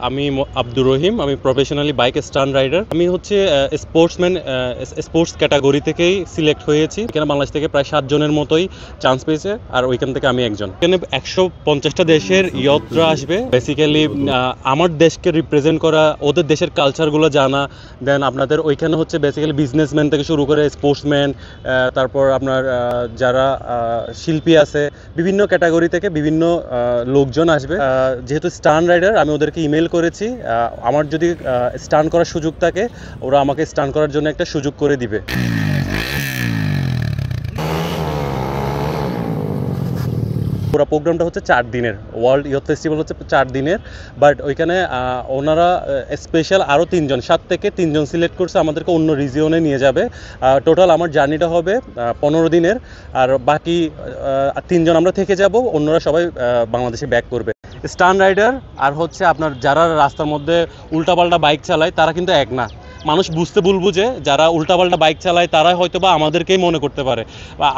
আমি আব্দুর রহিম। আমি professionally bike stunt rider. আমি হচ্ছে স্পোর্টসম্যান স্পোর্টস ক্যাটাগরি থেকেই সিলেক্ট হয়েছি। এখানে বাংলাদেশ থেকে প্রায় 7 জনের মতোই চান্স পেয়েছে, আর ওইখান থেকে আমি একজন। এখানে 150টা দেশের ইয়তরা আসবে। বেসিক্যালি আমার দেশকে রিপ্রেজেন্ট করা, ওদের দেশের কালচারগুলো জানা। দেন আপনাদের ওইখানে হচ্ছে বেসিক্যালি বিজনেসম্যান থেকে শুরু করে স্পোর্টসম্যান, তারপর আপনার যারা শিল্পী আছে, বিভিন্ন ক্যাটাগরি থেকে বিভিন্ন লোকজন আসবে। যেহেতু স্টান্ট রাইডার, আমি ওদেরকে ইমেল করেছি, আমার যদি স্টান্ট করার সুযোগ থাকে ওরা আমাকে স্টান্ট করার জন্য একটা সুযোগ করে দিবে। পুরো প্রোগ্রামটা হচ্ছে 4 দিনের। ওয়ার্ল্ড ইয়থ ফেস্টিভ্যাল হচ্ছে 4 দিনের, বাট ওইখানে ওনারা স্পেশাল আরও 3 জন, 7 থেকে 3 জন সিলেক্ট করছে, আমাদেরকে অন্য রিজিয়নে নিয়ে যাবে। টোটাল আমার জার্নিটা হবে 15 দিনের, আর বাকি 3 জন আমরা থেকে যাব, অন্যরা সবাই বাংলাদেশে ব্যাক করবে। স্টান্ট রাইডার আর হচ্ছে আপনার যারা রাস্তার মধ্যে উল্টাপাল্টা বাইক চালায় তারা কিন্তু এক না। মানুষ বুঝতে ভুলবো যে যারা উল্টাপাল্টা বাইক চালায় তারা হয়তো বা আমাদেরকেই মনে করতে পারে।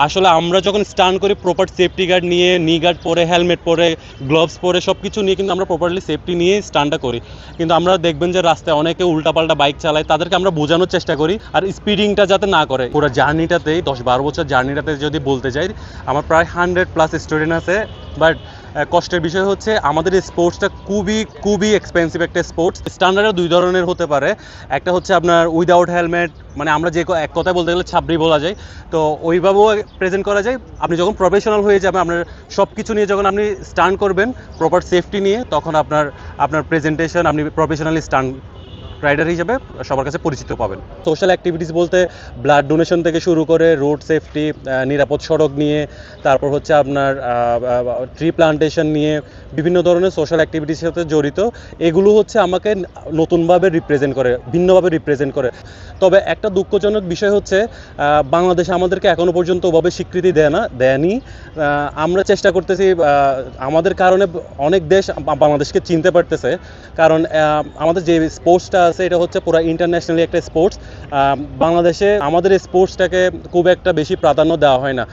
আসলে আমরা যখন স্টান্ট করি প্রপার সেফটি গার্ড নিয়ে, নি গার্ড পরে, হেলমেট পরে, গ্লোভস পরে, সব কিছু নিয়ে কিন্তু আমরা প্রপারলি সেফটি নিয়ে স্টান্টটা করি। কিন্তু আমরা দেখবেন যে রাস্তায় অনেকে উল্টাপাল্টা বাইক চালায়, তাদেরকে আমরা বোঝানোর চেষ্টা করি আর স্পিডিংটা যাতে না করে। পুরো জার্নিটাতেই 10-12 বছর জার্নিটাতে যদি বলতে যাই, আমার প্রায় 100+ স্টুডেন্ট আছে। বাট কষ্টের বিষয় হচ্ছে আমাদের এই স্পোর্টসটা খুবই এক্সপেন্সিভ একটা স্পোর্টস। স্ট্যান্ডার্ডও 2 ধরনের হতে পারে। একটা হচ্ছে আপনার উইদাউট হেলমেট, মানে আমরা যে এক কথায় বলতে গেলে ছাবড়ি বলা যায়, তো ওইভাবেও প্রেজেন্ট করা যায়। আপনি যখন প্রফেশনাল হয়ে যাবেন, আপনার সব কিছু নিয়ে যখন আপনি স্টান্ট করবেন প্রপার সেফটি নিয়ে, তখন আপনার প্রেজেন্টেশন, আপনি প্রফেশনালি স্টান্ট রাইডার হিসেবে সবার কাছে পরিচিত পাবেন। সোশ্যাল অ্যাক্টিভিটিস বলতে ব্লাড ডোনেশন থেকে শুরু করে রোড সেফটি, নিরাপদ সড়ক নিয়ে, তারপর হচ্ছে আপনার ট্রি প্লান্টেশন নিয়ে, বিভিন্ন ধরনের সোশ্যাল অ্যাক্টিভিটির সাথে জড়িত। এগুলো হচ্ছে আমাকে নতুনভাবে রিপ্রেজেন্ট করে, ভিন্নভাবে রিপ্রেজেন্ট করে। তবে একটা দুঃখজনক বিষয় হচ্ছে বাংলাদেশ আমাদেরকে এখনও পর্যন্ত ওভাবে স্বীকৃতি দেয়নি। আমরা চেষ্টা করতেছি, আমাদের কারণে অনেক দেশ বাংলাদেশকে চিনতে পারতেছে, কারণ আমাদের যে স্পোর্টসটা আছে এটা হচ্ছে পুরো ইন্টারন্যাশনালি একটা স্পোর্টস। বাংলাদেশে আমাদের স্পোর্টসটাকে খুব একটা বেশি প্রাধান্য দেওয়া হয় না।